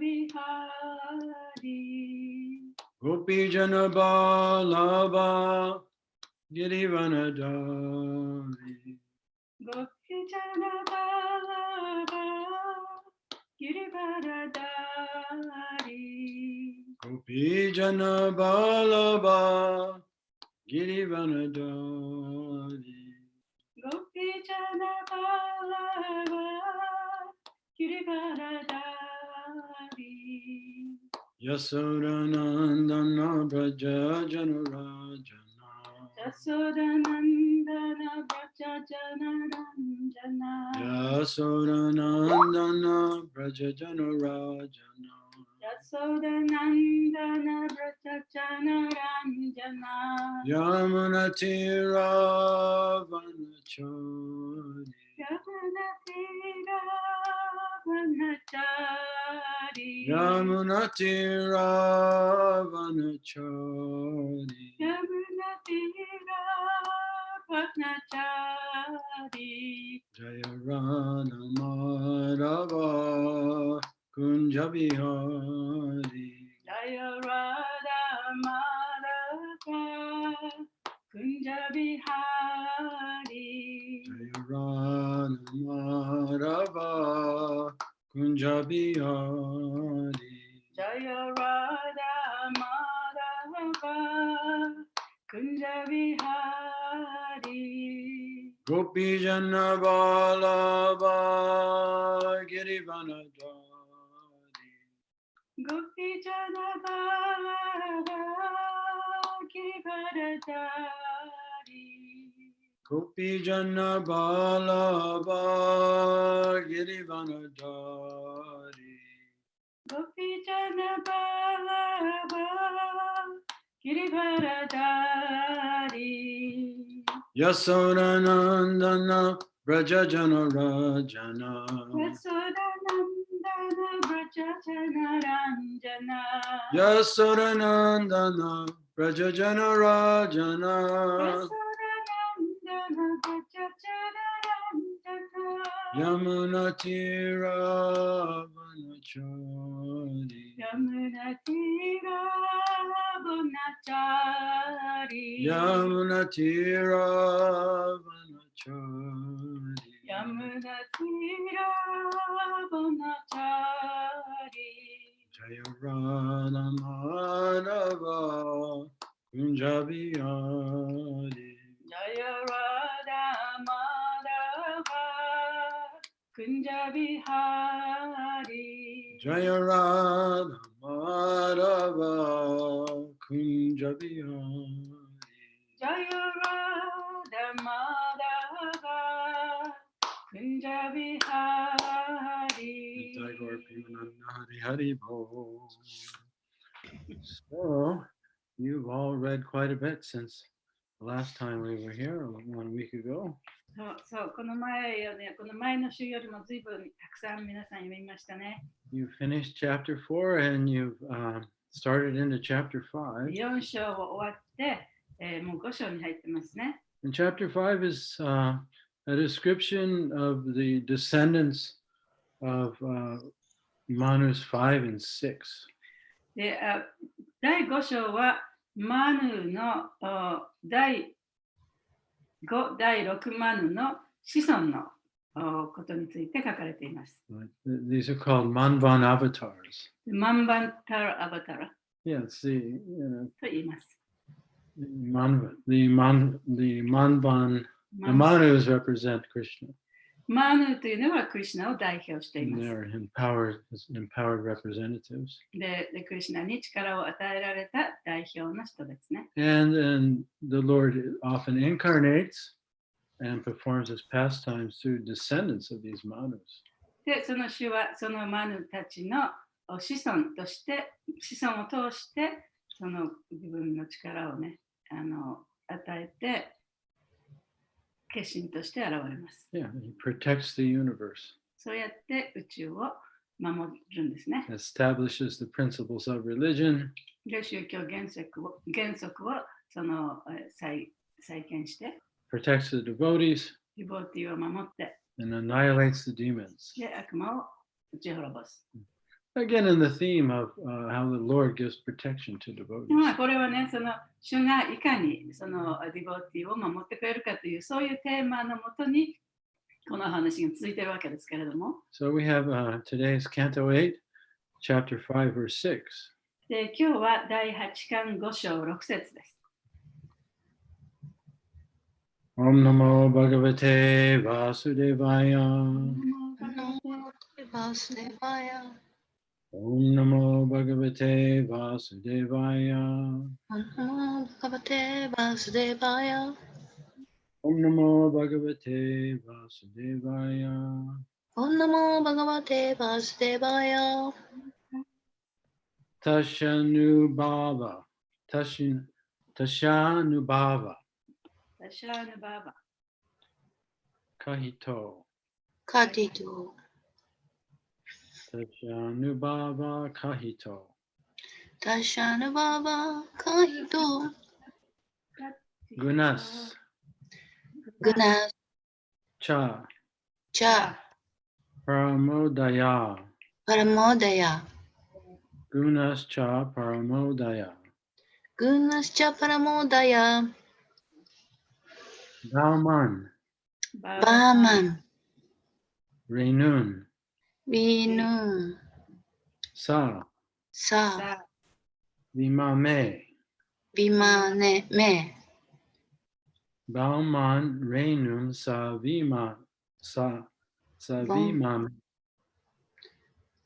Bihari. Gopijana Balaba Girivanadari. Gopijana Balaba Girivanadari. Gopijana Balaba Girivanadari. Gopijana Balaba Girivanadari. Yasodanandana Braja Janurajana. Yasodanandana Braja Janaranjana. Yasodanandana Braja Janurajana. Yasodanandana Braja Janaranjana. Yamunatira Vanachari. Yamunatira Vanachari. Yamunatira Vanachari. Yamunatira Vanachari. Jaya Radha Madhava Kunja Bihari. Jaya Radha Madhava Kunja Bihari. Jaya Radha Madhava Kunja Bihari. Jaya Radha Madhava Kunja Bihari. Gopijana Balaba Girivanadari. Gopijana Balaba Girivanadari. Gopijana Balaba Girivanadari. Gopijana Balaba Girivanadari. Yasodanandana Braja Janurajana. Yasodanandana Braja Janaranjana. Yasodanandana Braja Janurajana. Yasodanandana Braja Janaranjana. Yamunatira Vanachari. Yamunatira Vanachari. Yamunatira Vanachari. Yamunatira Vanachari. Jaya Radha Madhava Kunja Bihari. Jaya Radha Madhava Kunja Bihari. Jaya Radha Madhava Kunja Bihari. Jaya Radha Madhava Kunja Bihari. Tagore Premananda Hari Hari Bol. So, you've all read quite a bit since the last time we were here, 1 week ago. そう、この前の週よりも随分たくさん皆さん読みましたね。You finished chapter 4 and you've started into chapter 5. 4章を終わって、もう5章に入ってますね。And chapter 5 is a description of the descendants of Manus 5 and 6. で第5章はマヌの第5、第6マヌの子孫のことについて書かれています。These are called Manvan avatars. マンバンタラアバタラ Yeah, see, と言います。the Manvan, the Manus represent Krishna. マヌというのはクリシュナを代表してい And ます。 they're empowered representatives. でクリシュナに力を与えられた代表の人ですね。And the Lord often incarnates and performs his pastimes through descendants of these Manus. で、その主はそのマヌたちの子孫として、子孫を通して、その自分の力をね、与えて、化身として現れます。Yeah, he protects the universe. そうやって宇宙を守るんですね。Establishes the principles of religion. で、宗教原則をその再建して、protects the devotees, ディボーティーを守って、 and annihilates the demons. で、悪魔を打ち滅ぼす。Again, in the theme of how the Lord gives protection to devotees. これはね、その主がいかにそのディボティを守ってくれるかという、そういうテーマのもとに、この話が続いているわけですけれども。So we have today's Canto 8, chapter 5, verse 6. で、今日は第8巻5章6節です。Om Namo Bhagavate Vasudevaya. Om Namo Bhagavate Vasudevaya. Om Namo Bhagavate Vasudevaya. Om Namo Bhagavate Vasudevaya. Tashanubhava. Tashanubhava. Tashanubhava. Kahito. Katito. Tashanubhava kahito. Tashanubhava Kahito. Gunas. Gunas. Cha. Cha. Paramodaya. Paramodaya. Gunas cha paramodaya. Gunas cha Paramodaya. Bauman. Baman. Renun. Vinu. Sa. Sa. Vimame. Vimane me. Bauman renum sa vima. Sa vimame.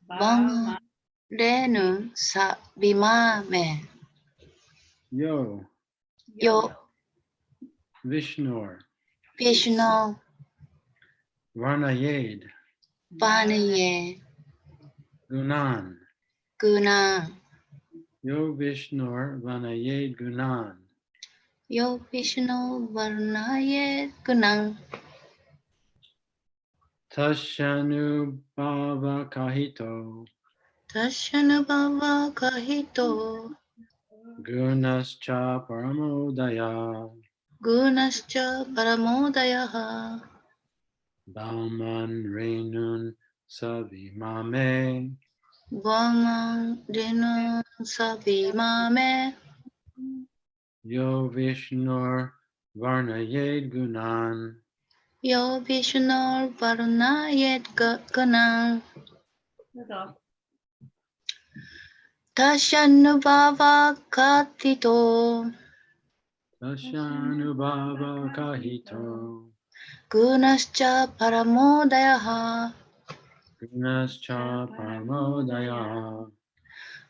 Bang Renu sa Vimame. Yo. Yo. Vishnur. Vishnu. Varnayed. Vaniye. Gunan. Gunan. Yo Vishnur Varnayed Gunan. Yo Vishnu Varnaye Gunan. Tashanu Bhava Kahito. Tashanubhava Kahito. Gunascha Paramodaya. Gunascha Paramodayaha. Bauman Renun Savimame. Vaman Rinu Savimame. Yo Vishnur Varnayed Gunan. Yo Vishnu Varnaye Gunan. Tashanubhava Kahito. Tashanubhava Kahito. Gunascha Paramodayaha. Gunascha Paramodaya.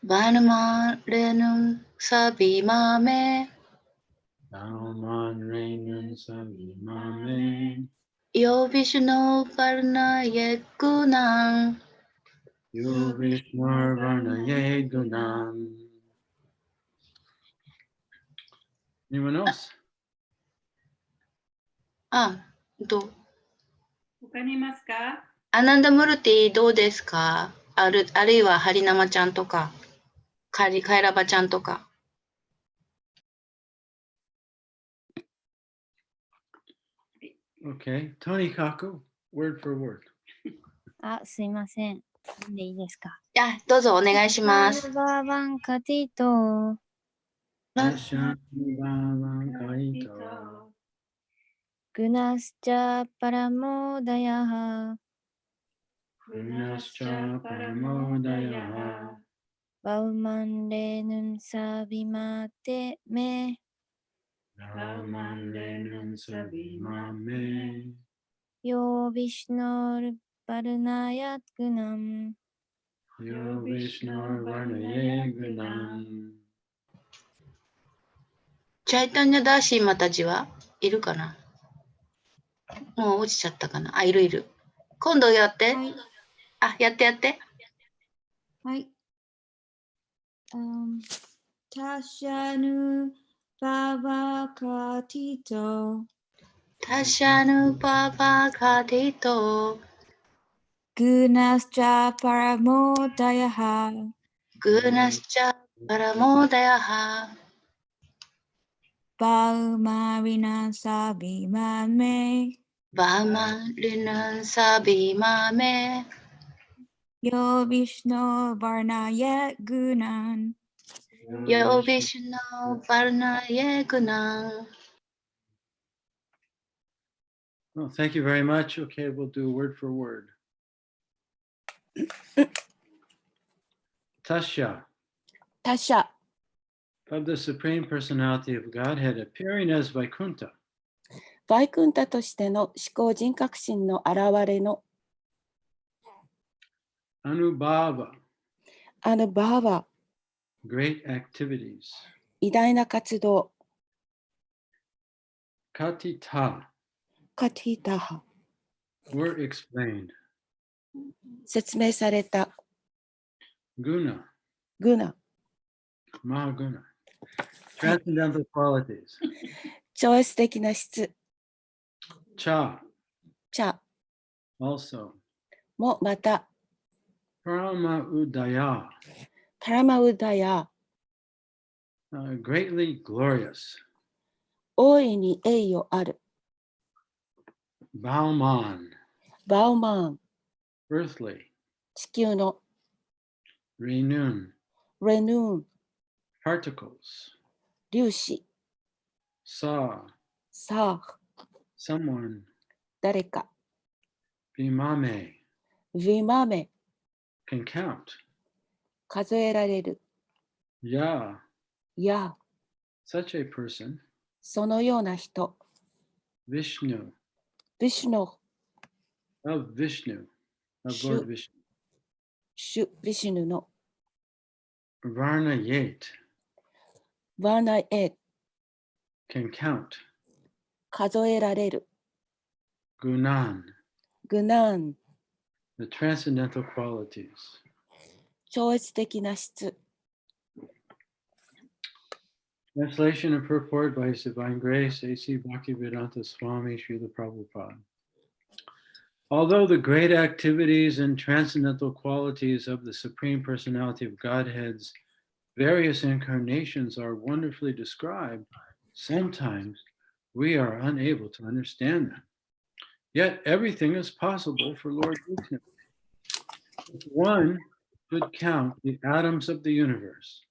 Vanuman Renum Savimame. Bauman Renun Savimame. Yo Vishnu Varnaye Gunan. Yo Vishnur Varnayed Gunan. Anyone else? 他にいますか？アナンダムルティどうですか？あるいはハリナマちゃんとか、カイラバちゃんとか。Okay. Tony Kaku, word for word. すいません。でいいですか。どうぞお願いします。バーバンカティト。Tashanubhava Kahito. グナスチャパラモダヤハ。Gunascha Paramodaya. バウマンレヌンサビマテメ。Bauman Renun Savimame. ヨービシノルバルナヤグナム。Yo Vishnur Varnayed Gunan. チャイタンニャダーシーマたちはいるかな？もう落ちちゃったかな？いる。今度やって。はい。やって。はい。タシャヌババカティト。タシャヌババカティト。グナスチャパラモダヤハ。グナスチャパラモダヤハ。バウマリナサビマメ。バーマンリナンサビマメ。Yo Vishnu Varnaya Gunan. Yo Vishnu Varnaya Gunam. Well, thank you very much. Okay, we'll do word for word. Tasya, Tasha, of the Supreme Personality of Godhead appearing as Vaikuntha, バイクンタとしての思考人格心の現れの Anubhava, アヌバーバ、 great activities, 偉大な活動、 Katita, カティタハ、 were explained, 説明された Guna, グナ、 Mahaguna, transcendental qualities, 超越的な質、 Cha, チャ also, もまた、 Parama Udaya, パラマウダヤ、 greatly glorious, 大いに栄誉ある、 Bauman, バウマン、 earthly, 地球の Renun, レヌーン、 particles, 粒子、 Sa, サー、 someone, 誰か、 Bimame, ヴィマメ、 can count, 数えられる、 Ya, や、 such a person, そのような人、 Vishnu, ビシュノ、 of Vishnu, of Shu- Lord Vishnu, シュ・ビシュヌの Varna Yet, ワーナエ、 can count, 数えられる、 Gunan, グナン、 the transcendental qualities. 超越的な質。 Translation and purport by His Divine Grace, A.C. Bhaktivedanta Swami Srila Prabhupada. Although the great activities and transcendental qualities of the Supreme Personality of Godhead's various incarnations are wonderfully described, sometimes we are unable to understand them. Yet everything is possible for Lord Vishnu. If one could count the atoms of the universe,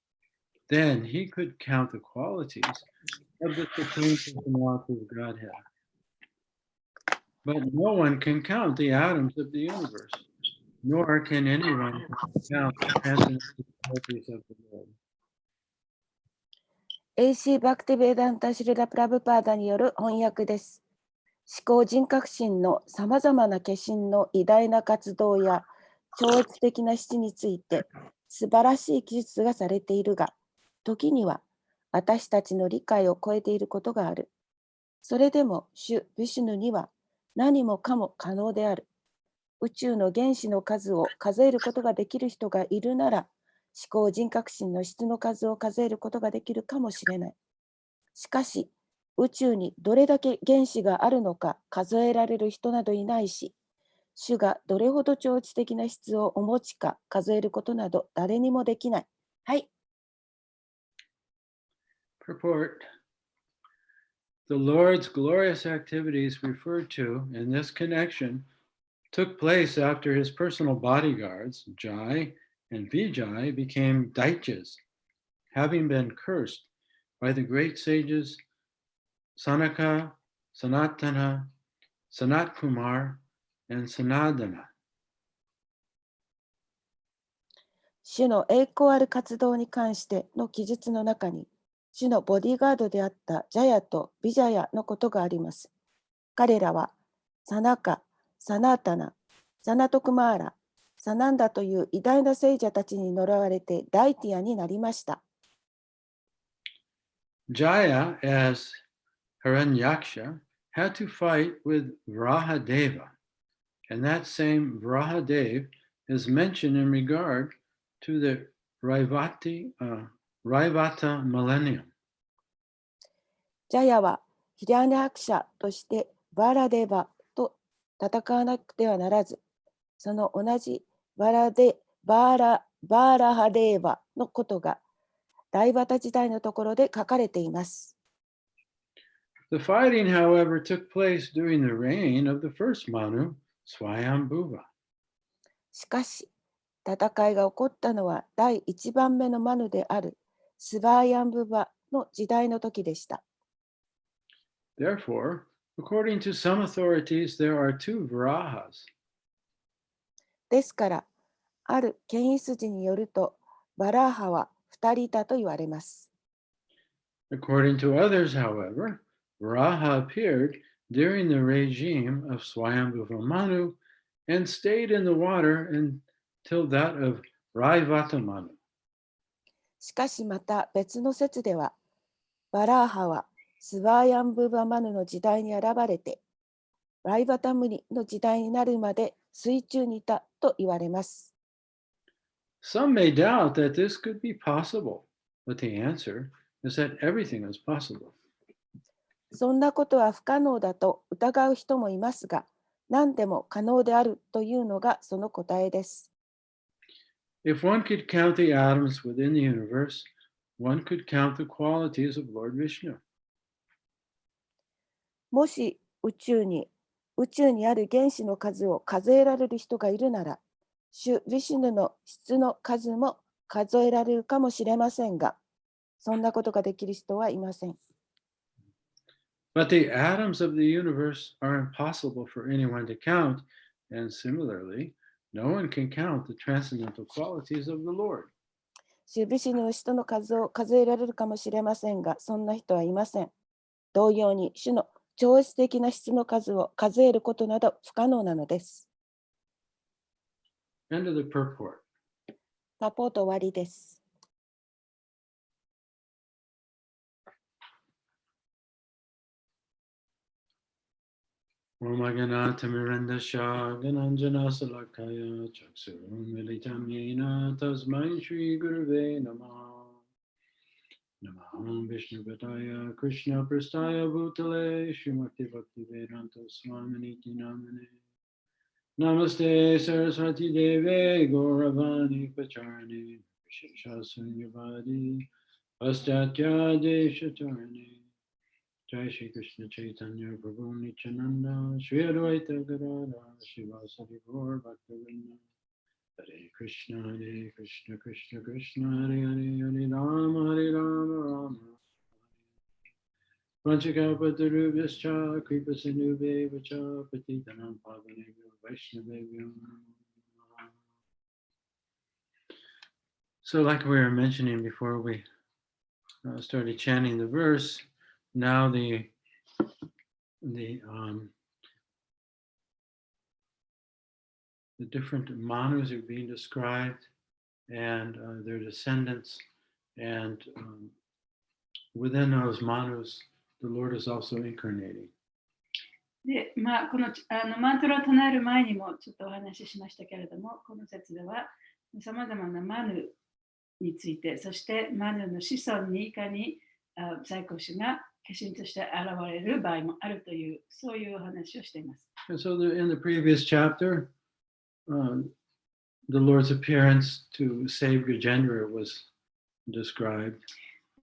then he could count the qualities of the Supreme Personality of Godhead. But no one can count the atoms of the universe, nor can anyone count the transcendental qualities of the Lord. AC バクティベーダンタシルラ・プラブパーダによる翻訳です。思考人格心のさまざまな化身の偉大な活動や超越的な質について素晴らしい記述がされているが、時には私たちの理解を超えていることがある。それでも主ヴィシュヌには何もかも可能である。宇宙の原子の数を数えることができる人がいるなら、思考人格心の質の数を数えることができるかもしれない。しかし、宇宙にどれだけ原子があるのか数えられる人などいないし、主がどれほど超越的な質をお持ちか数えることなど誰にもできない。はい。Purport. The Lord's glorious activities referred to in this connection took place after his personal bodyguards, Jai and Vijay, became Daityas, having been cursed by the great sages Sanaka, Sanatana, Sanat Kumar, and Sanadana. 主の栄光ある活動に関しての記述の中に、主のボディーガードであったジャヤとビジャヤのことがあります。彼らはサナカ、サナータナ、サナトクマーラ、サナンダという偉大な聖者たちに呪われてダイティアになりました。Jaya, as Hiranyaksha, had to fight with Vrahadeva, and that same Vrahadev is mentioned in regard to the Raivata millennium. ジャヤはヒリャニャクシャとしてバーラデーバと戦わなくてはならず、その同じバーラハデーバのことがライバタ時代のところで書かれています。The fighting, however, took place during the reign of the first Manu, Swayambhuva. しかし、戦いが起こったのは第1番目のマヌであるスバーヤンブバの時代の時でした。Therefore, according to some authorities, there are two Varahas. ですから、ある権威筋によると、バラーハは2人いたと言われます。According to others, however, Varaha appeared during the regime of Swayambhuva Manu and stayed in the water until that of Raivata Manu. しかしまた別の説では、バラーハはスバーヤンブバマヌの時代に現れて、ライバタムニの時代になるまで水中にいたと言われます。Some may doubt that this could be possible, but the answer is that everything is possible. そんなことは不可能だと疑う人もいますが、何でも可能であるというのがその答えです。If one could count the atoms within the universe, one could count the qualities of Lord Vishnu. もし宇宙にある原子の数を数えられる人がいるなら、主ヴィシュヌの質の数も数えられるかもしれませんが、そんなことができる人はいません。But the atoms of the universe are impossible for anyone to count, and similarly, no one can count the transcendental qualities of the Lord. 主ヴィシュヌの人の数を数えられるかもしれませんが、そんな人はいません。同様に、主の超越的な質の数を数えることなど不可能なのです。End of the purport. パポート終わりです。Om Ganata Miranda Shah Gananjana Salakaya Chaksurum Militam Yena Tasmai Shri Guruve Namah. Namaham Vishnu Padaya Krishna Prastaya Bhutale Srimati Bhakti Vedanta Swaminiti Namane. Namaste Saraswati Deve Gauravani Pacharani Shashasunyavadi Pastatya Deshatarani. Jai Shri Krishna Chaitanya Prabhu Nityananda Shri Advaita Gadadhar Shivasari Gaur Bhaktivinoda Hare Krishna Krishna Krishna Hare Hare Hare Rama Rama Vanchakapatarubhyascha Kripa Sindhubhya Vacha Patitanam Pavanebhyo Vaishnavebhyo. So like we were mentioning before we started chanting the verse, now the different manus are being described and their descendants, and within those manus, the Lord is also incarnating. で、このマントラを唱える前にもちょっとお話ししましたけれども、この説ではさまざまなマヌについて、そしてマヌの子孫にいかに最高主が化身として現れる場合もあるという、そういうお話をしています。And so in the previous chapter, the Lord's appearance to save Gajendra was described.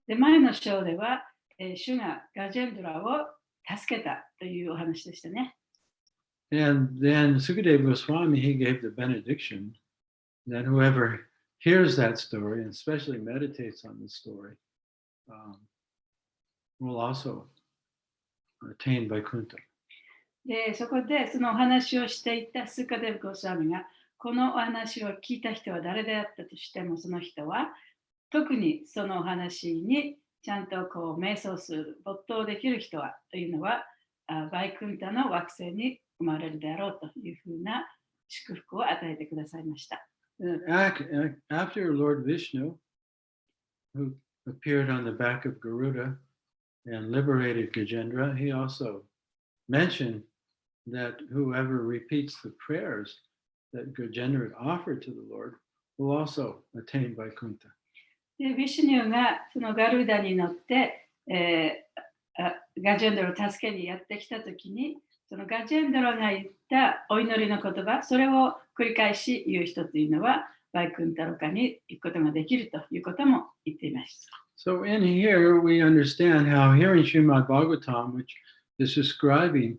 で、前の章では、主がガジェンドラを助けたというお話でしたね。And then Sukadeva Goswami, he gave the benediction that whoever hears that story, and especially meditates on the story, will also attain Vaikuntha. で、そこでそのお話をしていたスカデヴゴスワミが、このお話を聞いた人は誰であったとしても、その人は特にそのお話にちゃんと瞑想する、没頭できる人はというのは、バイクンタの惑星に生まれるであろうというふうな祝福を与えてくださいました。After Lord Vishnu, who appeared on the back of Garuda and liberated Gajendra, he also mentioned that whoever repeats the prayers that Gajendra offered to the Lord will also attain Vaikuntha. で、ヴィシュニューがそのガルダに乗って、ガジェンドラを助けにやってきたときに、そのガジェンドラが言ったお祈りの言葉、それを繰り返し言う人というのは、バイクンタロカに行くことができるということも言っていました。So in here we understand how hearing Srimad Bhagavatam, which is describing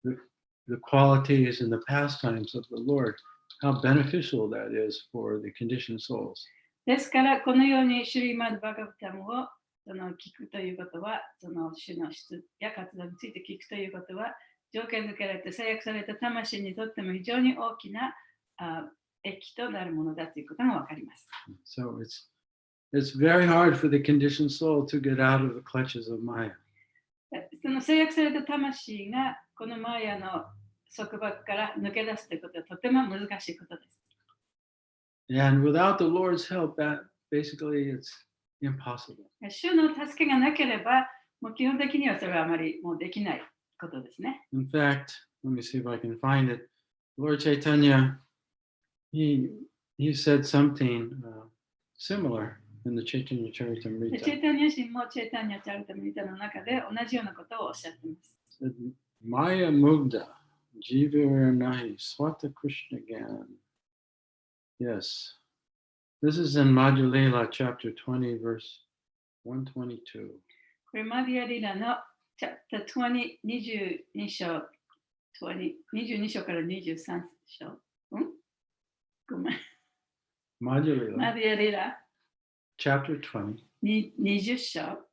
the qualities and the pastimes of the Lord, how beneficial that is for the conditioned souls. ですから、このようにシュリーマッバガヴタムを聞くということは、その種の質や活動について聞くということは、条件づけられて制約された魂にとっても非常に大きな益となるものだということがわかります。So it's very hard for the conditioned soul to get out of the clutches of Maya. その制約された魂がこのマヤの束縛から抜け出すということはとても難しいことです。And without the Lord's help, that basically it's impossible. 主の助けがなければ、もう基本的にはそれはあまりもうできないことですね。In fact, let me see if I can find it. Lord Chaitanya, he said something similar in the Chaitanya チェ Charitamrita. イタニア神もチェイタニアチャリタミタの中で同じようなことをおっしゃっています。Said, Maya Mugda, Jivir Nahi, Swata Krishna Gyan. Yes. This is in Madhya Lila, chapter 20, verse 122. これマディアリラのチャプター20、22章、22章から23章。ごめん。Madhya マ Lila, ディアリラ chapter 20, 20章、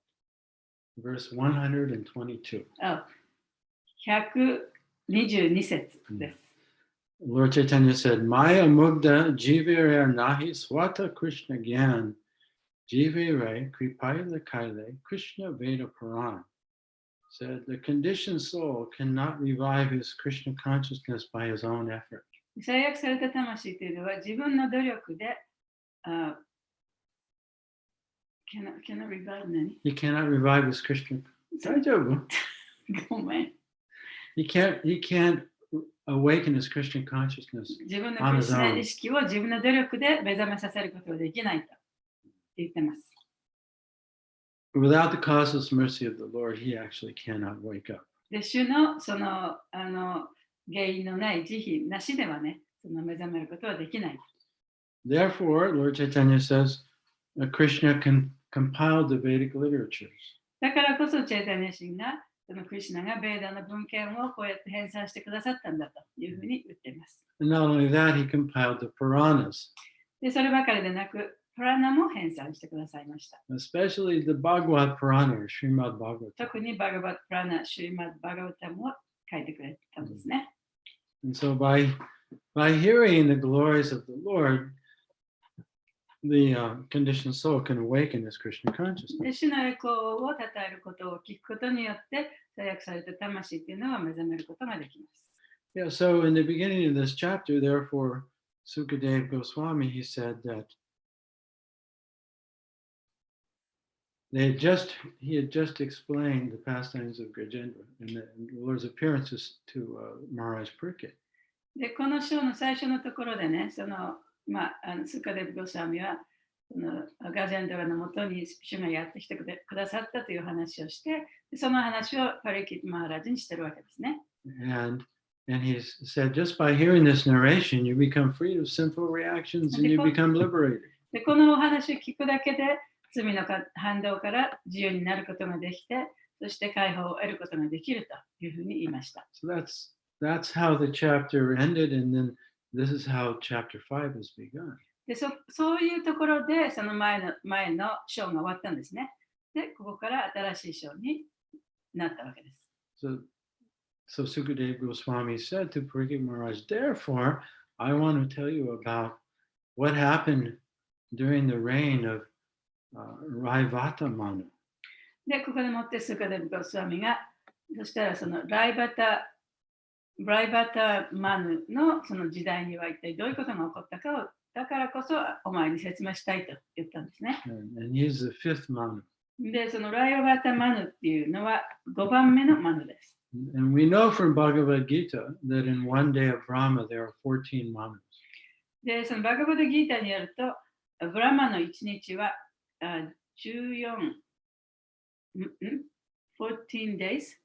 verse 122. 122節です。Lord Chaitanya said, Maya Mugda Jivire Nahi Swata Krishna Gyan Jivire Kripaya Kaile Krishna Veda Puran. Said the conditioned soul cannot revive his Krishna consciousness by his own effort. 制約された魂というのは自分の努力で、cannot revive 何 He cannot revive his Krishna. 大丈夫? ごめん。He can't awaken his Krishna consciousness 自分のクリスナ意識を自分の努力で目覚めさせることができないと言ってます。without the causeless mercy of the Lord. He actually cannot wake up. で、主のその原因のない慈悲なしではね、その目覚めることはできない。Therefore, Lord Chaitanya says, Krishna compiled the Vedic literatures. だからこそ、チェイタニア神が、そのクリシュナがベーダの文献をこうやって編纂してくださったんだというふうに言っています。And not only that, he compiled the Puranas. で、そればかりでなく、プラナも編纂してくださいました。Especially the Bhagavad Purana, or Srimad Bhagavatam. 特にバガバップラナ、シュリマッバガバタムを書いてくれたんですね。And so by hearing the glories of the Lord, the conditioned soul can awaken his Krishna で、 consciousness. 主の栄光を称えることを聞くことによって、制約された魂っていうのは目覚めることができます。Yeah, so in the beginning of this chapter, therefore, Sukadeva Goswami, he said that he had just explained the pastimes of Gajendra in the Lord's appearances to Maharaj Purkit. で、この章の最初のところでね、スカデブ・ゴスワミはそのガジェンドラのもとに主がやってきてくださったという話をして、その話をパリキット・マハラジにしてるわけですね。And he said, just by hearing this narration, you become free of sinful reactions and you become liberated. で、このお話を聞くだけで、罪の反動から自由になることができて、そして解放を得ることができるというふうに言いました。So that's how the chapter ended, and then this is how chapter 5 has begun. で、そういうところで、その前の章が終わったんですね。で、ここから新しい章になったわけです。So Sukadeva Goswami said to Parikshit Maharaj, therefore, I want to tell you about what happened during the reign of Raivata Manu. で、ここでもってスカデブ・ゴスワミが、そしたらそのライバタマヌのその時代には一体どういうことが起こったかを、だからこそお前に説明したいと言ったんですね。And he's the fifth Manu. で、そのライバタマヌっていうのは5番目のマヌです。And we know from Bhagavad Gita that in one day of Brahma there are 14 Manus. で、そのバガバダギータによると、ブラマの1日は14 days、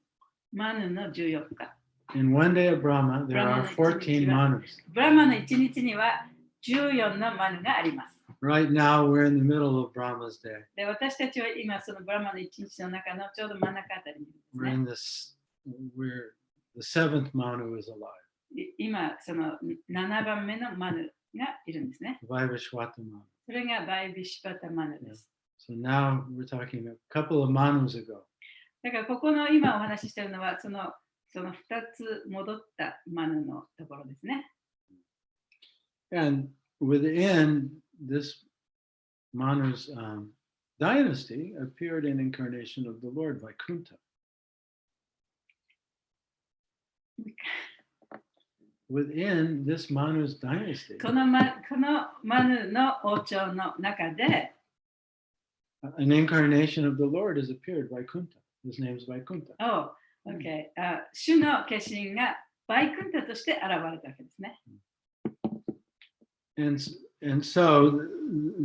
マヌの14日。In one day of Brahma there are 14 Manus. ブラマの1日には14のマヌがあります。Right now we're in the middle of Brahma's day. で、私たちは今そのブラマの1日の中のちょうど真ん中あたりにいるんですね。The seventh Manu is alive. 今、その7番目のマヌがいるんですね。Vaivashvatamanu. それがバイビシパタマヌです。So now we're talking a couple of manus ago. だからここの今お話ししているのはその2つ戻ったマヌのところですね。And within this Manu's dynasty appeared an incarnation of the Lord, Vaikuntha. Within this Manu's dynasty, このマヌの王朝の中で、an incarnation of the Lord has appeared, Vaikuntha. His name is Vaikuntha. Okay. 主の化身がバイクンタとして現れたわけですね。And so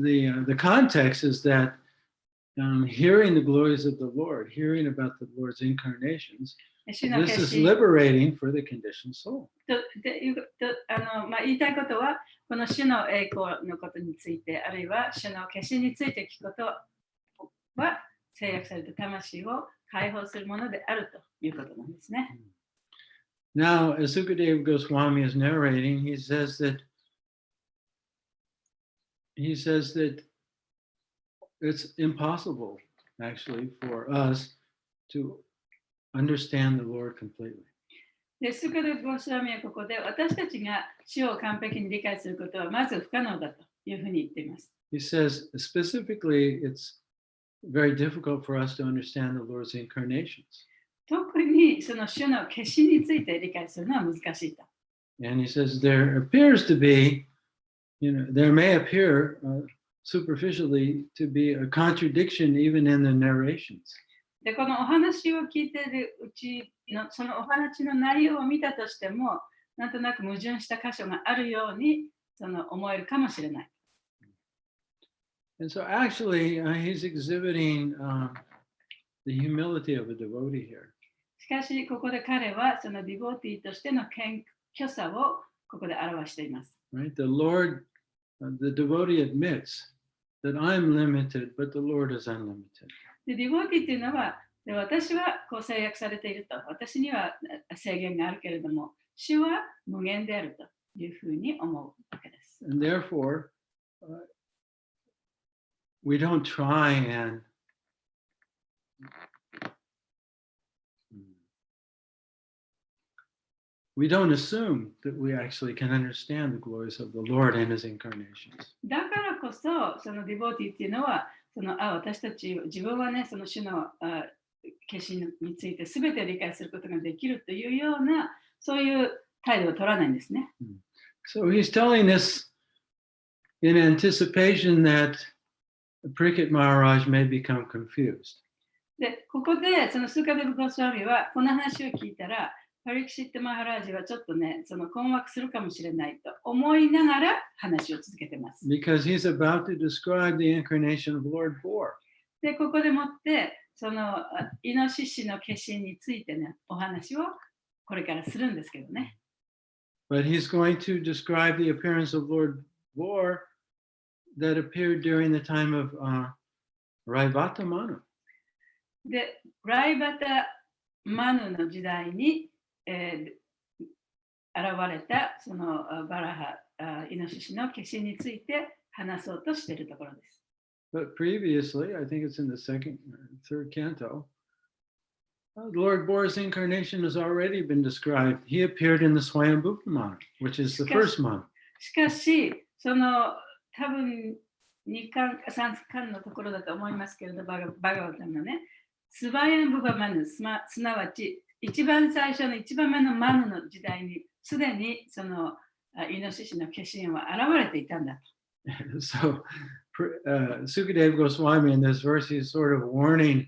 the context is that hearing the glories of the Lord, hearing about the Lord's incarnations, 主の化 this is 身 liberating for the conditioned soul. 言いたいことは、この主の栄光のことについて、あるいは主の化身について聞くことは、制約された魂を解放するものであるということなんですね。Now, as Sukadeva Goswami is narrating, he says that it's impossible, actually, for us to understand the Lord completely. で、スカル・ゴスワミはここで私たちが主を完璧に理解することはまず不可能だというふうに言っています。He says specifically it's very difficult for us to understand the Lord's incarnations. 特にその主の化身について理解するのは難しいと。And he says there appears to be, there may appear superficially to be a contradiction even in the narrations. で、このお話を聞いているうちのそのお話の内容を見たとしても、なんとなく矛盾した箇所があるように思えるかもしれない。And so actually he's exhibiting the humility of a devotee here. しかし、ここで彼はそのディボーティーとしての謙虚さをここで表しています。Right? The Lord, the devotee admits that I'm limited, but the Lord is unlimited. でディボーティーというのは、私はこう制約されていると、私には制限があるけれども、主は無限であるというふうに思うわけです。And therefore, we don't try and we don't assume that we actually can understand the glories of the Lord and his incarnations. だからこそ、そのディボーティーっていうのは、私たち、自分はね、その主の化身について全て理解することができるというような、そういう態度を取らないんですね。So he's telling this in anticipation that Parikshit Maharaj may become confused. で、ここで、そのスーカデブ・ゴスワミは、この話を聞いたら、パリクシット・マハラージはちょっとね、困惑するかもしれないと思いながら話を続けています。Because he's about to describe the incarnation of Lord Boar. で、ここでもって、イノシシの化身についてね、お話をこれからするんですけどね。But he's going to describe the appearance of Lord Boar that appeared during the time of Raivata Manu. で、ライバタ・マヌの時代に、現れたそのバラハ、イノシシの化身について話そうとしているところです。But previously, I think it's in the third canto, Lord Boar's incarnation has already been described. He appeared in the Swayambhuva Manu, which is the first Manu. しかし、多分2巻、3巻のところだと思いますけれど、バガワタのね、スバヤンブバマヌ、すなわち一番最初の一番目のマヌの時代にすでにイノシシの化身は現れていたんだと。So, Sukadeva Goswami in this verse, he's sort of warning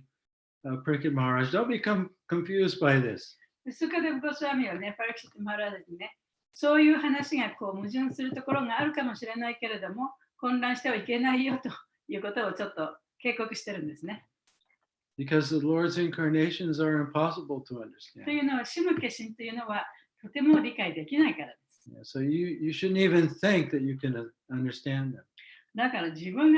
Parikshit Maharaj, don't become confused by this. スーカデブ・ゴスワミはね、パリクシット・マハラージにね、そういう話が矛盾するところがあるかもしれないけれども、混乱してはいけないよということをちょっと警告してるんですね。Because the Lord's incarnations are impossible to understand. というのは、主の化身というのはとても理解できないからです。So you shouldn't even think that you can understand them. だから自分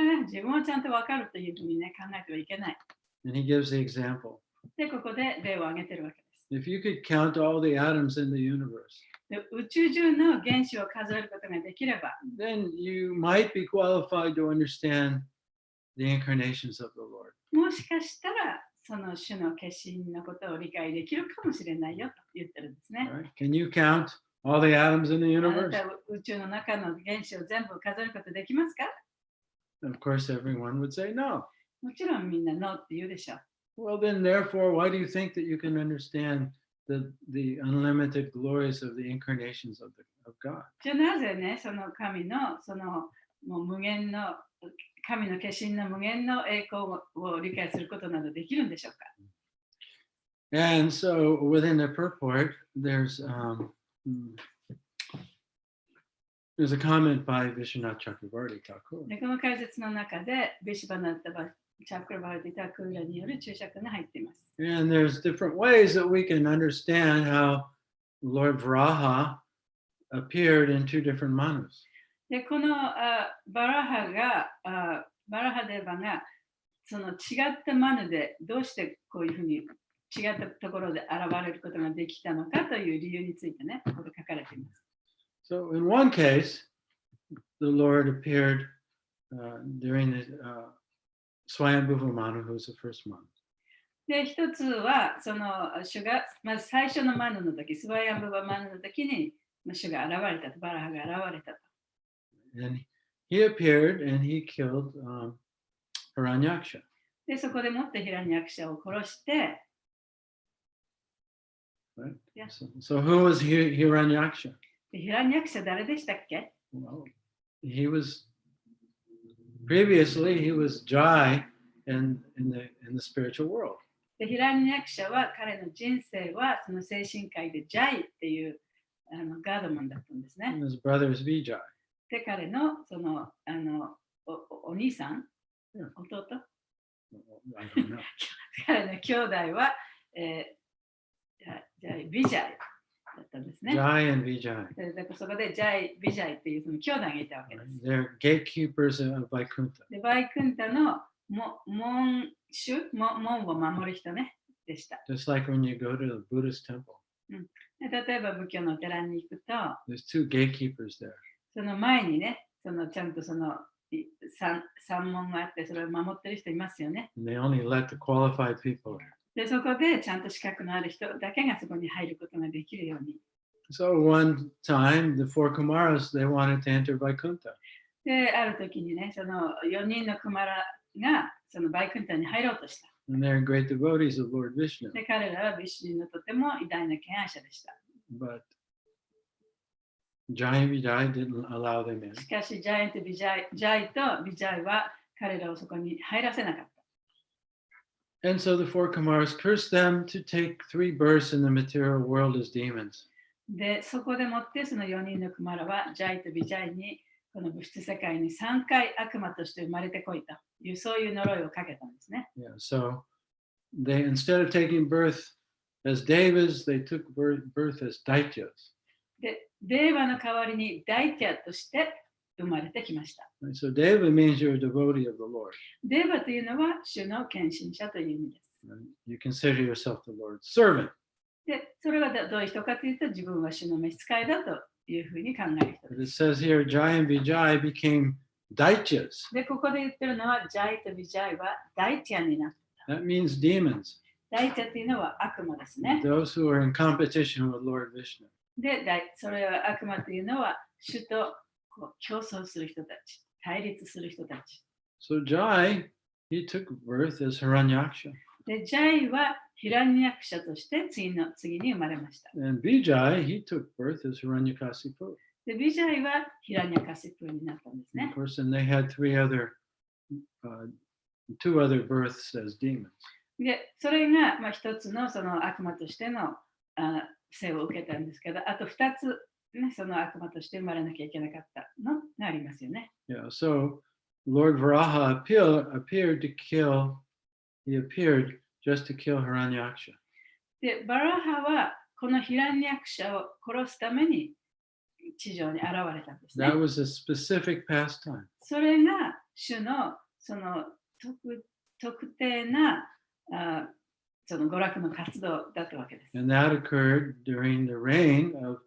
はちゃんと分かるというふうにね、考えてはいけない。And he gives the example. で、ここで例を挙げてるわけです。If you could count all the atoms in the universe, で宇宙中の原子を数えることができれば、then you might be qualified to understand the incarnations of the Lord. もしかしたらその種の化身のことを理解できるかもしれないよと言ってるんですね。 Right? Can you count all the atoms in the あな universe? たは宇宙の中の原子を全部数えることできますか？ Of course, everyone would say no. もちろんみんなノーって言うでしょう。 Well, then, therefore, why do you think that you can understand the unlimited glories of the incarnations of God? じゃあなぜね、その神のそのもう無限の神の化身の無限の栄光を理解することなどできるんでしょうか？ And so, within the purport, there's a comment by Vishwanath Chakravarti Thakur. でこの解説の中でビシュバナッタバチャクラバーティタクーラによる注釈が入っています。 And there's different ways that we can understand how Lord Varaha appeared in two different manus. でこのバラハデバがその違ったマヌでどうしてこういうふうに違ったところで現れることができたのかという理由についてね、ここで書かれています。 So, in one case, the Lord appeared during the Swayambhuva Manu, who was the first Manu. で、一つはその主がまず最初のマヌの時、スワヤンブバマヌの時に主が現れたと、バラハが現れたと。 And he appeared and he killed Hiranyaksha. で、そこでもってヒラニャクシャを殺して、 Right? Yeah. So who was Hiranyaksha? でヒラニャクシャ誰でしたっけ？ Well, he was previously he was Jai in the spiritual world. でヒラニャクシャは彼の人生はその精神界でジャイっていうガードマンだったんですね。 And his brother is Vijay. で、彼のそのお兄さん、 Yeah. 弟、 I don't know. 彼の兄弟は、ビジャイだったんですね。 Jai and Vijay. でそこでビジャイっていうその兄弟がいたわけです。 They're gatekeepers of Vaikuntha. でバイクンタの門を守る人ね、でした。 Just like when you go to the Buddhist temple, で例えば仏教のお寺に行くと、 there's two gatekeepers there. その前にね、ちゃんとその三門があって、それを守ってる人いますよね。 And they only let the qualified people in. で、そこでちゃんと資格のある人だけがそこに入ることができるように。 So one time, the four Kumaras, they wanted to enter Vaikuntha. で、ある時にね、その4人のクマラがそのバイクンタに入ろうとした。 And they're great devotees of Lord Vishnu. で、彼らはビシュヌのとても偉大な敬愛者でした。 But Jai and Vijay didn't allow them in. しかし、ジャイとビジャイは彼らをそこに入らせなかった。 And so the four Kumaras cursed them to take 3 births in the material world as demons. で、そこでもってその4人のクマラはジャイとビジャイにこの物質世界に3回悪魔として生まれてこいというそういう呪いをかけたんですね。Yeah, so they, instead of taking birth as devas, they took birth as daityas. で、デーバの代わりにダイティアとして生まれてきました。 Right? So deva means you're a devotee of the Lord. デーバというのは主の献身者という意味です。 Right? You consider yourself the Lord's servant. で、それはどういう人かというと自分は主の召使いだというふうに考える人 But で it す。 says here, Jai and Vijay became daityas. で、ここで言ってるのはジャイとビジャイはダイティアになった。 That means demons. ダイティアというのは悪魔ですね。 Those who are in competition with Lord Vishnu. で、それは悪魔というのは主とこう競争する人たち、対立する人たち。 So Jai, he took birth as Hiranyaksha. で、ジャイはヒラニャクシャとして次に生まれました。 And Vijay, he took birth as Hiranyakasipu. で、ビジャイはヒラニャカシプになったんです Of ね。 course, and they had 2 other births as demons. で、それが一つのその悪魔としての生を受けたんですけど、あと2つ、ね、その悪魔として生まれなきゃいけなかったのがありますよね。 Yeah, so Lord Varaha appeared to kill, he appeared just to kill Hiranyaksha. で、バラハはこのヒラニャクシャを殺すために地上に現れたんですね。 That was a specific pastime. それが主のその特定なその娯楽の活動だったわけです。 And that occurred during the reign of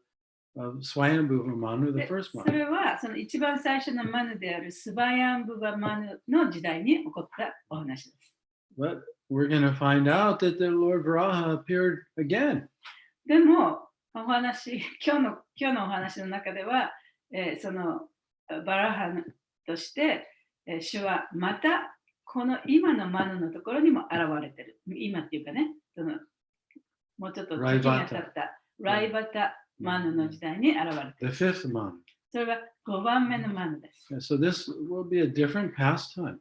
of Swayambhuva Manu, the で first そ Manu. れはその一番最初のマヌであるスバヤンブバマヌの時代に起こったお話です。But we're going to find out that the Lord Varaha appeared again. でも、お話、今日のお話の中では、そのバラハとして、主はまたこの今のマヌのところにも現れてる。今っていうかね、そのもうちょっと時が経ったライバタマヌの時代に現れて The る。 fifth Manu. それは5番目のマヌです。 So this will be a different pastime.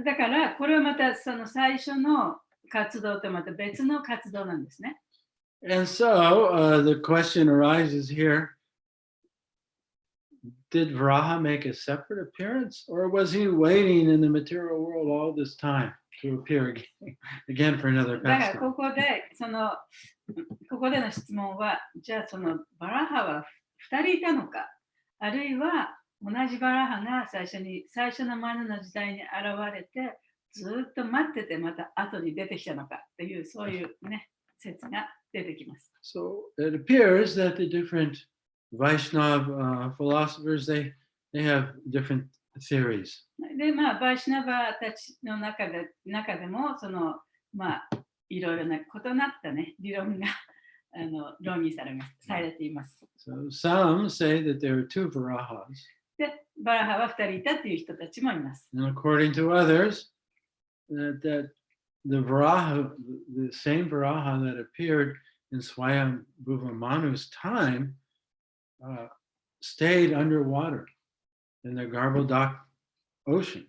だからこれはまたその最初の活動とまた別の活動なんですね。And so the question arises here, did Varaha make a separate appearance, or was he waiting in the material world all this time to appear again for another だから pastime? ここでの質問は、じゃあそのバラハは2人いたのか、あるいは同じバラハが最初のマヌの時代に現れて、ずっと待っててまた後に出てきたのかっていう、そういうね、説が出てきます。So it appears that the different Vaishnava philosophers, they have different theories. で、まあ、バイシュナバたちの中でも、その、まあ、いろいろな異なったね、理論が論議されています。So some say that there are two Varahas. で、バラハは2人いたっていう人たちもいます。And according to others, that the Varaha, the same Varaha that appeared in Swayambhuva Manu's time, stayed underwater in the Garbhodak ocean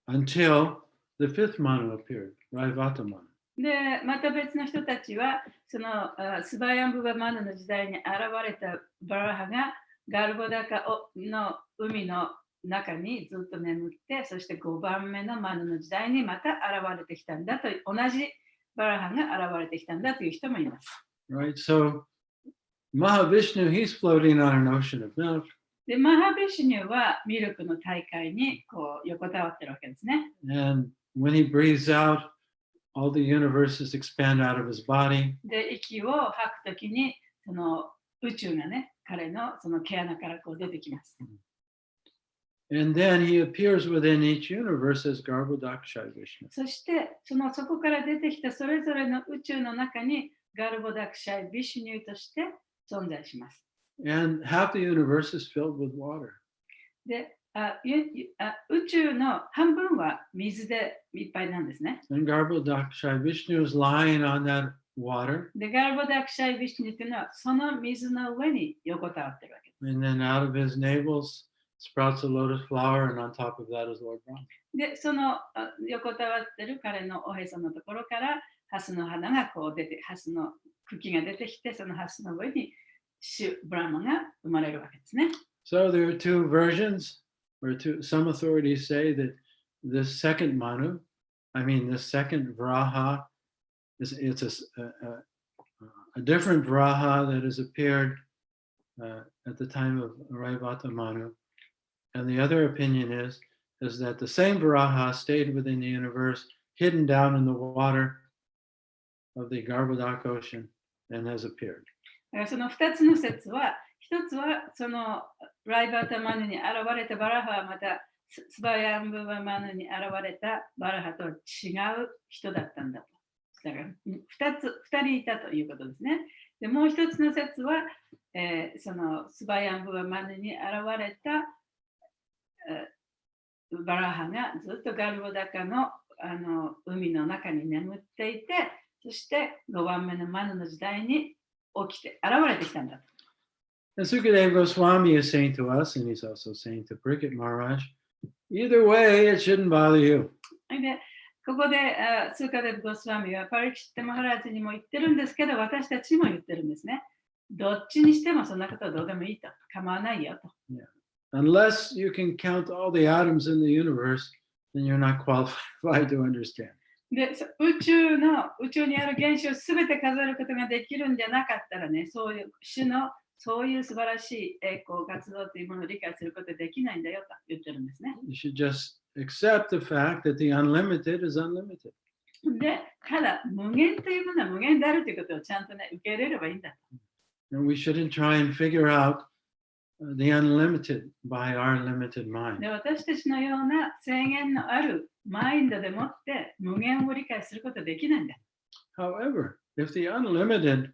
until the fifth Manu appeared, Raivata Manu. で、また別の人たちは、そのスバヤンブバマヌの時代に現れたバラハがガルボダカの海の中にずっと眠って、そして5番目のマヌの時代にまた現れてきたんだと、同じバラハが現れてきたんだという人もいます。Right, so Mahavishnu, he's floating on an ocean of milk. で、マハビシュニュはミルクの大海にこう横たわってるわけですね。And when he breathes out, all the universes expand out of his body. で、息を吐くときに、その宇宙がね、彼のその毛穴からこう出てきます。And then he appears within each universe as Garbhodakshai Vishnu. そして、そこから出てきたそれぞれの宇宙の中にガルボダクシャイ・ビシュニューとして存在します。And half the universe is filled with water. で、宇宙の半分は水でいっぱいなんですね。And Garbhodakshai Vishnu is lying on that water. で、ガルボダクシャイ・ビシュニューというのはその水の上に横たわってるわけです。And then out of his navel sprouts a lotus flower, and on top of that is Lord Brahma. で、その横たわってる彼のおへそのところからハスの花がこう出て、ハスの茎が出てきて、そのハスの上にブラマが生まれるわけですね。So there are two versions, or some authorities say that this second Manu, this second Varaha, it's a different Varaha that has appeared at the time of Raivata Manu. And the other opinion is that the same Varaha stayed within the universe, hidden down in the water of the Garbhodak ocean, and has appeared. その2つの説は、一つはそのライバタマヌに現れたバラハはまたスバヤンブバマヌに現れたバラハとは違う人だったんだと。だから2人いたということですね。でもう一つの説は、そのスバヤンブバマヌに現れたバラハがずっとガルボダカの海の中に眠っていて、そして5番目のマヌの時代に起きて現れてきたんだと。And Sukadeva Goswami is saying to us, and he's also saying to Parikshit Maharaj, either way, it shouldn't bother you. で、ここでスーカデブ・ゴスワミはパリキシッタ・マハラージにも言ってるんですけど、私たちにも言ってるんですね。どっちにしてもそんなことはどうでもいいと。構わないよと。Yeah. Unless you can count all the atoms in the universe, then you're not qualified to understand. で、宇宙にある原子をすべて数えることができるんじゃなかったらね、そういう種のそういう素晴らしい活動というものを理解することができないんだよと言ってるんですね。You should just accept the fact that the unlimited is unlimited. で、ただ無限というものは無限であるということをちゃんとね、受け入れればいいんだと。And we shouldn't try and figure out the unlimited by our limited mind. で、私たちのような制限のあるマインドでもって無限を理解することはできないんだ。However, if the unlimited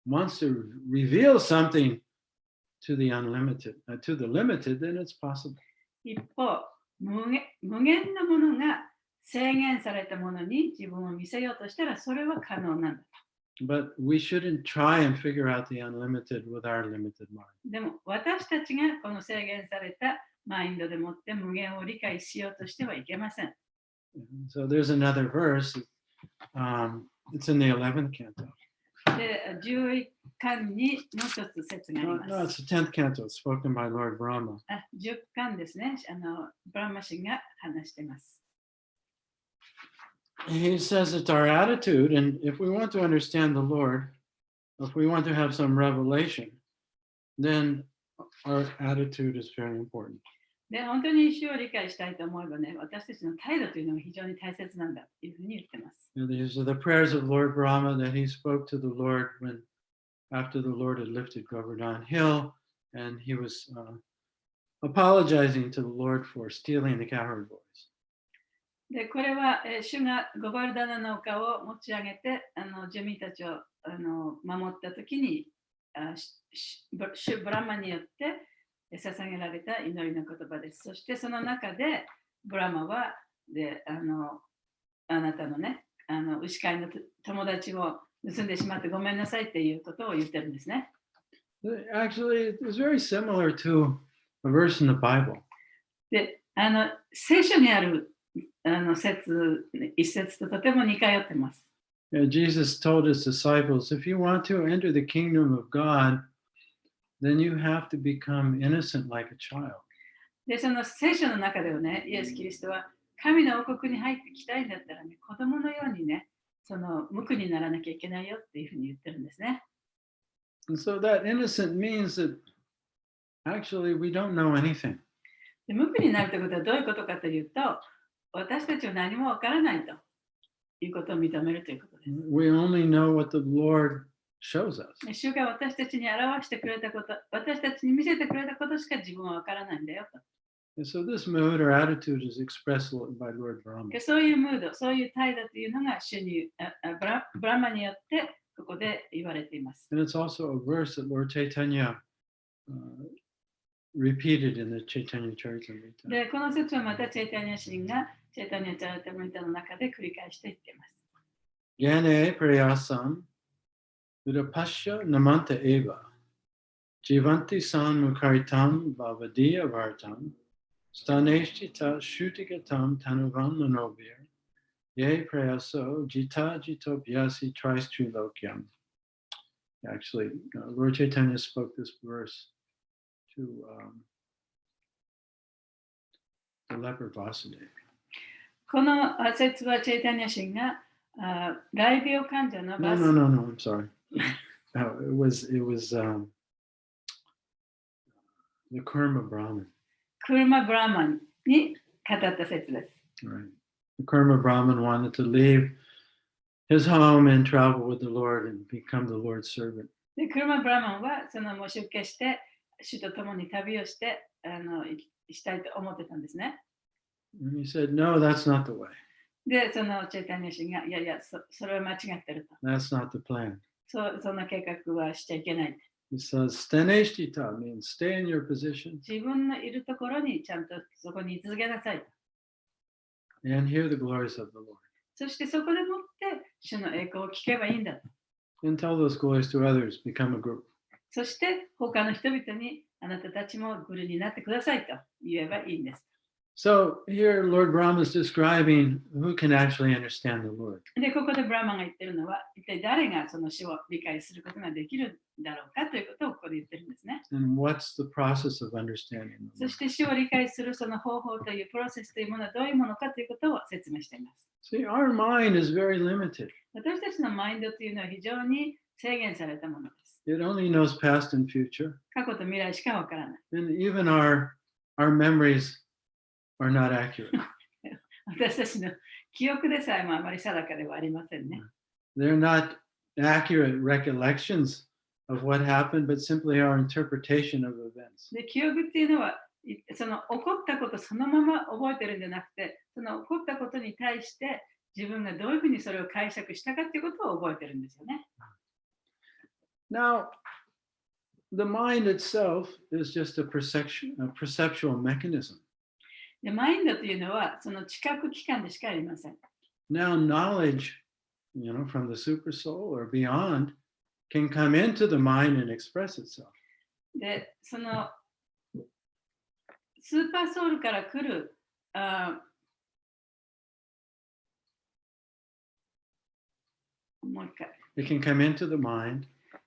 wants to reveal something to the unlimited, to the limited, then it's possible. 一方、無限なものが制限されたものに自分を見せようとしたらそれは可能なんだ。But we shouldn't try and figure out the unlimited with our limited mind. でも私たちがこの制限されたマインドでもって無限を理解しようとしてはいけません。So there's another verse. It's in the 11th canto. で、11巻にもう一つ説があり No, ます。 no, it's the 10th canto. It's spoken by Lord Brahma. 10巻ですね。ブラマ氏が話しています。He says it's our attitude, and if we want to understand the Lord, if we want to have some revelation, then our attitude is very important. で、本当に主を理解したいと思えばね、私たちの態度というのが非常に大切なんだというふうに言ってます。And these are the prayers of Lord Brahma that he spoke to the Lord when, after the Lord had lifted Govardhan Hill, and he was apologizing to the Lord for stealing the cowherd boys. で、これは、主がゴバルダナの丘を持ち上げて、住民たちを守ったときに、主ブラマによって捧げられた祈りの言葉です。そしてその中で、ブラマは、であなたのね、牛飼いの友達を盗んでしまってごめんなさいっていうことを言ってるんですね。Actually, it's very similar to a verse in the Bible. で、聖書にある一節ととても似通ってます。Jesus told his disciples, if you want to enter the kingdom of God, then you have to become innocent like a child. で、その聖書の中ではね、イエス・キリストは神の王国に入ってきたいんだったらね、子供のようにね、無垢にならなきゃいけないよっていうふうに言ってるんですね。And so that innocent means that actually we don't know anything. で、無垢になるということはどういうことかというと、私たちは何もわからないということを認めるということです。We only know what the Lord shows us. 主が私たちに表してくれたこと、私たちに見せてくれたことしか自分はわからないんだよと。And so this mood or attitude is expressed by Lord Brahma. で、そういうムード、そういう態度というのが主にブラマによってここで言われています。And it's also a verse that Lord Chaitanya repeated in the Chaitanya Charitamrita. で、この説はまたチェイタニャ神がチェイタニャチャラタムリタの中で繰り返して言っています。Gyane prayasam vidapasya namanta eva jivanti san mukaritam bhavadiya vartam staneshita shutigatam tanuvam manobir ye prayaso jita jito vyasi tries trilokyam. Actually, Lord Chaitanya spoke this verse to the leper Vasudeva. この説はチェイタニャ神が大病患者の No, I'm sorry. It was the Kurma Brahmin. クルマ・ブラマンに語った説です。Right. The Kurma Brahmin wanted to leave his home and travel with the Lord and become the Lord's servant. で、クルマ・ブラマンはもう出家して、主と共に旅をしてしたいと思ってたんですね。And he said, no, that's not the way. で、チェイタニャ神が、いやいや、それは間違ってると。That's not the plan. そんな計画はしちゃいけない。He says, Staneshita means stay in your position 自分のいるところにちゃんとそこに居続けなさいと。and hear the glories of the Lord. そしてそこでもって主の栄光を聞けばいいんだと。And tell those glories to others, become a group. そして他の人々にあなたたちもグルになってくださいと言えばいいんです。So here, Lord Brahma is describing who can actually understand the Lord. で、ここでブラマンが言ってるのは、一体誰がその主を理解することができるんだろうかということをここで言ってるんですね。And what's the process of understanding the そ Lord? して主を理解するその方法というプロセスというものはどういうものかということを説明しています。See, our mind is very limited. 私たちのマインドというのは非常に制限されたものです。It only knows past and future. 過去と未来しかわからない。 And even our memories are not accurate. 私たちの記憶でさえもあまり定かではありませんね。They're not accurate recollections of what happened, but simply our interpretation of events. で、記憶っていうのは、その起こったことそのまま覚えてるんじゃなくて、その起こったことに対して自分がどういうふうにそれを解釈したかっていうことを覚えてるんですよね。Now, the mind itself is just a perceptual mechanism. で、マインドというのはその知覚器官でしかありません。Now, knowledge, from the supersoul or beyond, can come into the mind and express itself. で、そのスーパーソウルから来るもう一回。It can come into the mind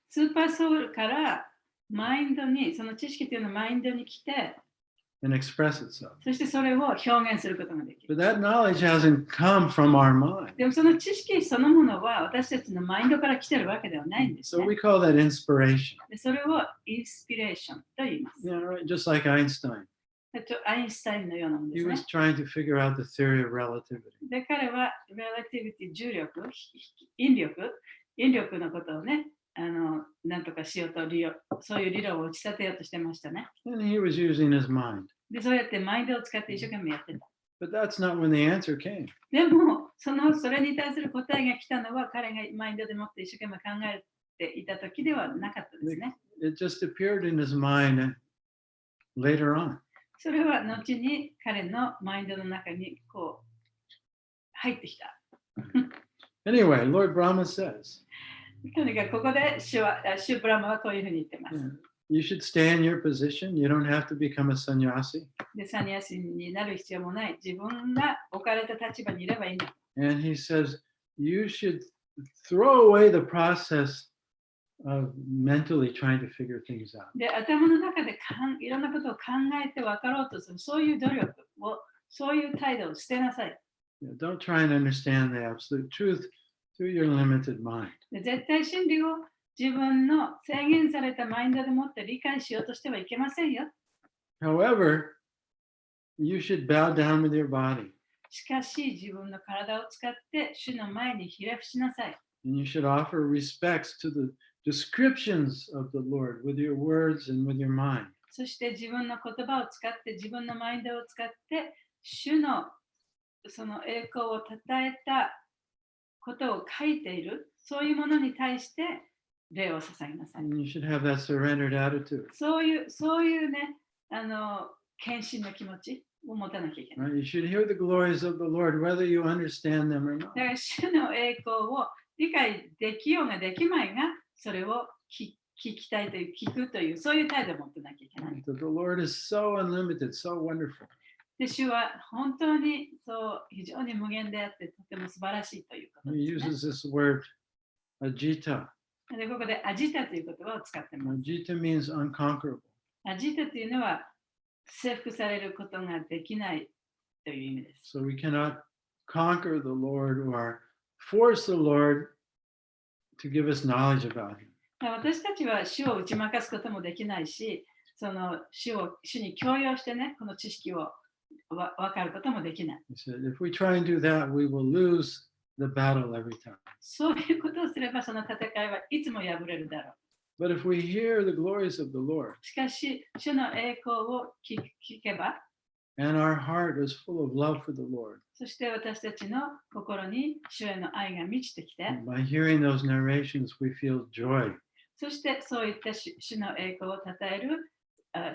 スーパーソウルからマインドに、その知識というのはマインドに来て、and express itself. そしてそれを表現することができる。But that knowledge hasn't come from our mind. でもその知識そのものは私たちのマインドから来てるわけではないんです、ね。So we call that inspiration. でそれをインスピレーションと言います。Yeah, right. Just like Einstein. アインシュタインのようなもので He すね was。trying to figure out the theory of relativity. で、彼は relativity 重力、引力のことをね、なんとかしようとそういう理論を打ち立てようとしてましたね。And he was using his mind. で、そうやってマインドを使って一生懸命やってた。But that's not when the answer came. でも、それに対する答えが来たのは彼がマインドでもって一生懸命考えていた時ではなかったですね。It just appeared in his mind later on. それは後に彼のマインドの中にこう入ってきた。Anyway, Lord Brahma says, とにかくここでシュブラマはこういうふうに言ってます。you should stay in your position. You don't have to become a sannyasi. で、サニアシになる必要もない。自分が置かれた立場にいればいいんだ。And he says, you should throw away the process of mentally trying to figure things out. で、頭の中でいろんなことを考えて分かろうとする、そういう努力を、そういう態度を捨てなさい。Don't try and understand the absolute truth through your limited mind. で、絶対真理を自分の制限されたマインドでもって理解しようとしてはいけませんよ。However, you should bow down with your body. しかし、自分の体を使って主の前にひれ伏しなさい。And you should offer respects to the descriptions of the Lord with your words and with your mind. そして自分の言葉を使って、自分のマインドを使って、主のその栄光をたたえたことを書いている、そういうものに対して礼を捧げなさい。And you should have that surrendered attitude. そういうね、献身の気持ちを持たなきゃいけない。Right? You should hear the glories of the Lord, whether you understand them or not. だから主の栄光を理解できようができまいが、それを聞きたいという、聞くという、そういう態度を持ってなきゃいけない。The Lord is so unlimited, so wonderful. で、主は本当にそう非常に無限であって、とても素晴らしいということ He です、ね。 uses this word, ajita. で、ここでアジタという言葉を使っています。Ajita means unconquerable. アジタというのは征服されることができないという意味です。So we cannot conquer the Lord or force the Lord to give us knowledge about him. 私たちは主を打ち負かすこともできないし、その主に強要してね、この知識を分かることもできない。He said, if we try and do that, we will lose the battle every time. そういうことをすれば、その戦いはいつも敗れるだろう。 But if we hear the glories of the Lord しかし、主の栄光を聞けば、 and our heart is full of love for the Lord, そして私たちの心に主への愛が満ちてきて、 by hearing those narrations, we feel joy. そしてそういった主の栄光をたたえる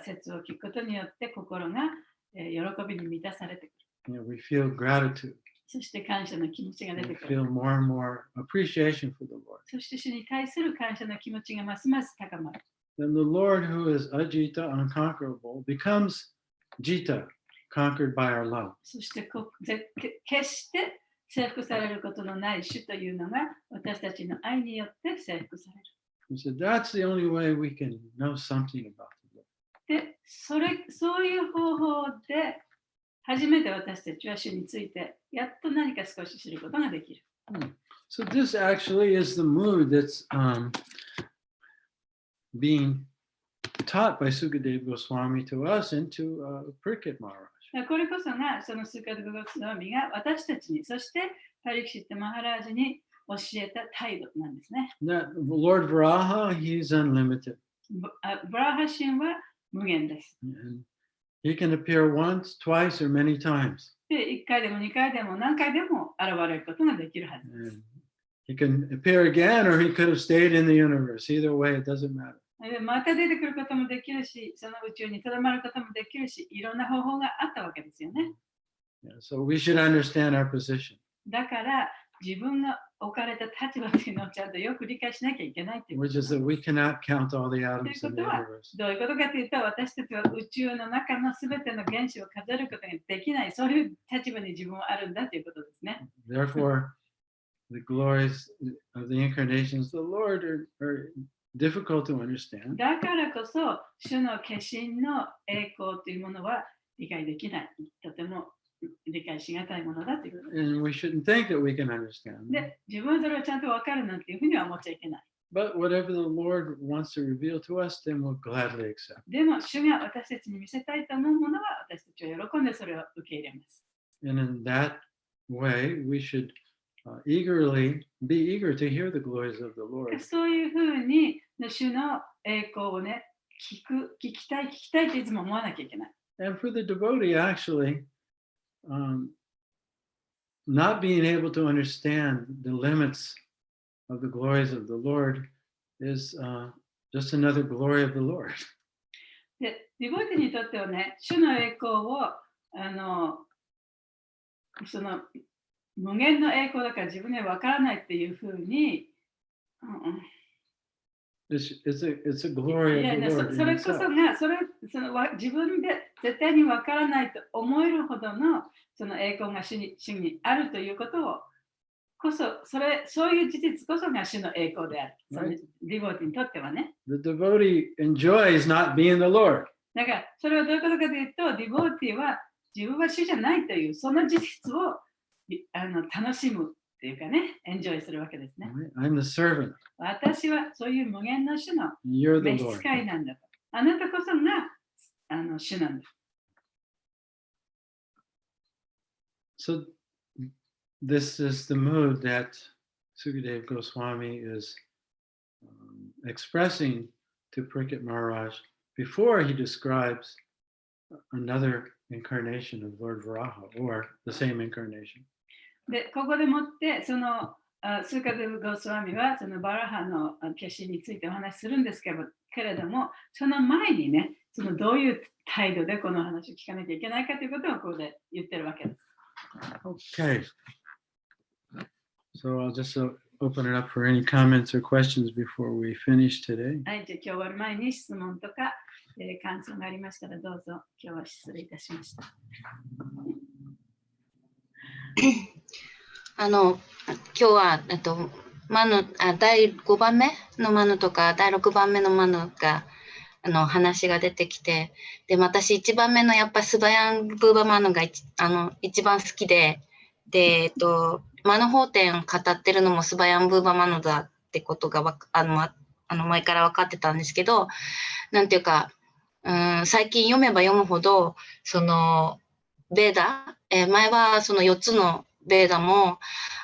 説を聞くことによって心が喜びに満たされてくる。We feel gratitude. そして感謝の気持ちが出 We てくる。 feel more and more appreciation for the Lord. そして主に対する感謝の気持ちがますます高まる。 Then the Lord, who is ajita, unconquerable, becomes jita, conquered by our love. そして決して征服されることのない主というのが私たちの愛によって征服される。He said, that's the only way we can know something about the Lord. で、そういう方法で初めて私たちは主についてやっと何か少し知ることができる。So this actually is the mood that's being taught by Sukadeva Goswami to us and to Parikshit Maharaj. これこそがそのスーカデヴァ・ゴスワミが私たちに、そしてパリキシット・マハラージに教えた態度なんですね。That Lord Varaha, he's unlimited. ブラハ神は無限です。And he can appear once, twice, or many times. で、1回でも2回でも何回でも現れることができるはずです。And he can appear again, or he could have stayed in the universe. Either way, it doesn't matter. でまた出てくることもできるし、その宇宙にとどまることもできるし、いろんな方法があったわけですよね。Yeah, so we should understand our position. だから自分が置かれた立場というのをちゃんとよく理解しなきゃいけないということ Which なん is that です。 we cannot count all the とい atoms うこ in と the は universe. どういうことかというと、私たちは宇宙の中のすべての原子を数えることができない、そういう立場に自分はあるんだということですね。Therefore, the glories of the incarnations of the Lord are difficult to understand. だからこそ、主の化身の栄光というものは理解できない。とても理解しがたいものだということです。 And we shouldn't think that we can understand them. で、自分はそれをちゃんと分かるなんていうふうには思っちゃいけない。But whatever the Lord wants to reveal to us, then we'll gladly accept. でも、主が私たちに見せたいと思うものは、私たちは喜んでそれを受け入れます。 And in that way, we should be eager to hear the glories of the Lord. そういうふうに、主の栄光をね、聞きたいっていつも思わなきゃいけない。 And for the devotee, actually, not being able to understand the limits of the glories of the Lord is just another glory of the Lord. で、ディボティにとってはね、主の栄光をその無限の栄光だから自分には分からないっていうふうに、It's a glory い of や the そ Lord. れ in こそ itself. がその自分で絶対に分からないと思えるほどのその栄光が主にあるということをこそ、そういう事実こそが主の栄光である。そのディボティにとってはね。 The devotee enjoys not being the Lord. だからそれはどういうことかというと、ディボティは自分は主じゃないというその事実を楽しむというかね、エンジョイするわけですね。 I'm the servant. 私はそういう無限の主の You're the 召使 Lord. いなんだと。あなたこそが主なんだ。 So this is the mood that Sukadeva Goswami is expressing to Parikshit Maharaj before he describes another incarnation of Lord Varaha, or the same incarnation. で、ここでもって、スーカデブ・ゴスワミはそのバラハの化身についてお話しするんですけれども、その前にね、そのどういう態度でこの話を聞かなきゃいけないかということをここで言ってるわけです。Okay. So I'll just open it up for any comments or questions before we finish today. はい、じゃあ今日終わる前に質問とか、感想がありましたらどうぞ今日は失礼いたしました。今日は第5番目のマヌとか第6番目のマヌが話が出てきて、で私1番目のやっぱりスバヤン・ブーバマヌが一番好きで、マヌ法典を語ってるのもスバヤン・ブーバマヌだってことが前から分かってたんですけど、なんていうか、最近読めば読むほどそのベーダ、前はその4つのベーダも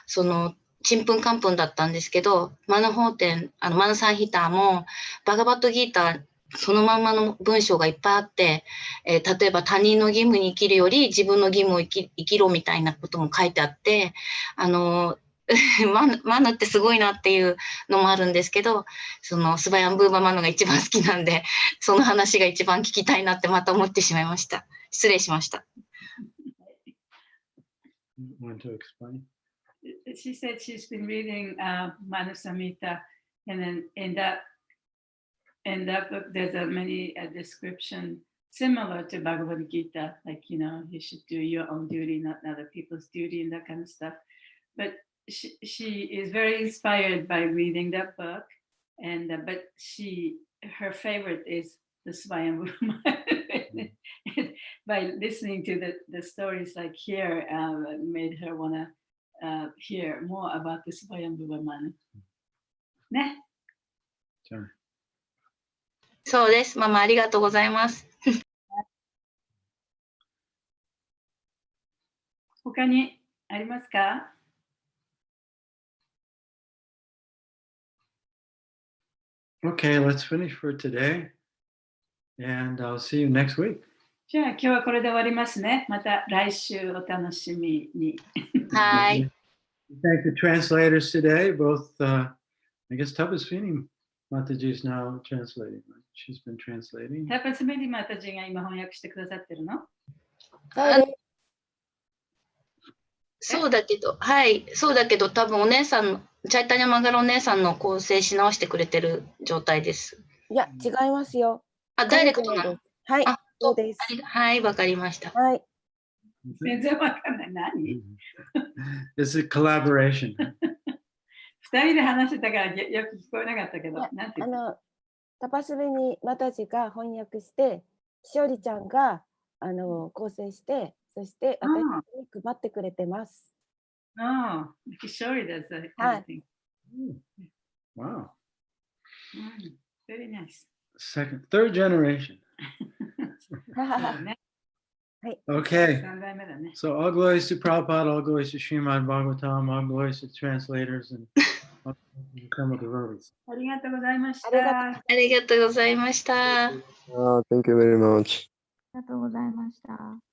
そのちんぷんかんぷんだったんですけど、マヌ法典マヌサンヒターもバガバットギーターそのまんまの文章がいっぱいあって、例えば他人の義務に生きるより自分の義務を生きろみたいなことも書いてあって、マヌってすごいなっていうのもあるんですけど、そのスバヤン・ブーバマヌが一番好きなんで、その話が一番聞きたいなってまた思ってしまいました。失礼しました。Want to explain? She said she's been reading Manu Samhita, and then in that book there's many description similar to Bhagavad Gita, like you should do your own duty, not other people's duty, and that kind of stuff. But she is very inspired by reading that book, and but her favorite is the Swayambhu. By listening to the stories like here, made her want to hear more about the Swayambhu Manu. ね。そうです。ママありがとうございます。他にありますか？ Okay, let's finish for today. And I'll see you next week. じゃあ今日はこれで終わりますね。また来週お楽しみに。はい。 Thank the translators today. Both, I guess Tapaswini Mataji is now translating. Right? She's been translating. タパスメディマタジが今翻訳してくださってるの？そうです。そうだけど、はい、そうだけど、多分お姉さんの、チャイタニャマガラお姉さんの構成し直してくれてる状態です。いや、違いますよ。あ、ダイレクトなの。はい、あ、そうです。はい、わかりました。はい。全然わかんない。何？ It's a collaboration. 二人で話してたからよく聞こえなかったけど、なんて言った？タパスベにマタジが翻訳して、しおりちゃんが構成して、そして私に配ってくれてます。ああ、Kishori does everything. Wow. Very nice. Third generation. そうね。Okay. 三代目だね。 So all glories to Prabhupada, all glories to Srimad Bhagavatam, all glories to translators and all glories to some of the devotees. ありがとうございました。ありがとうございました。Thank you very much. ありがとうございました。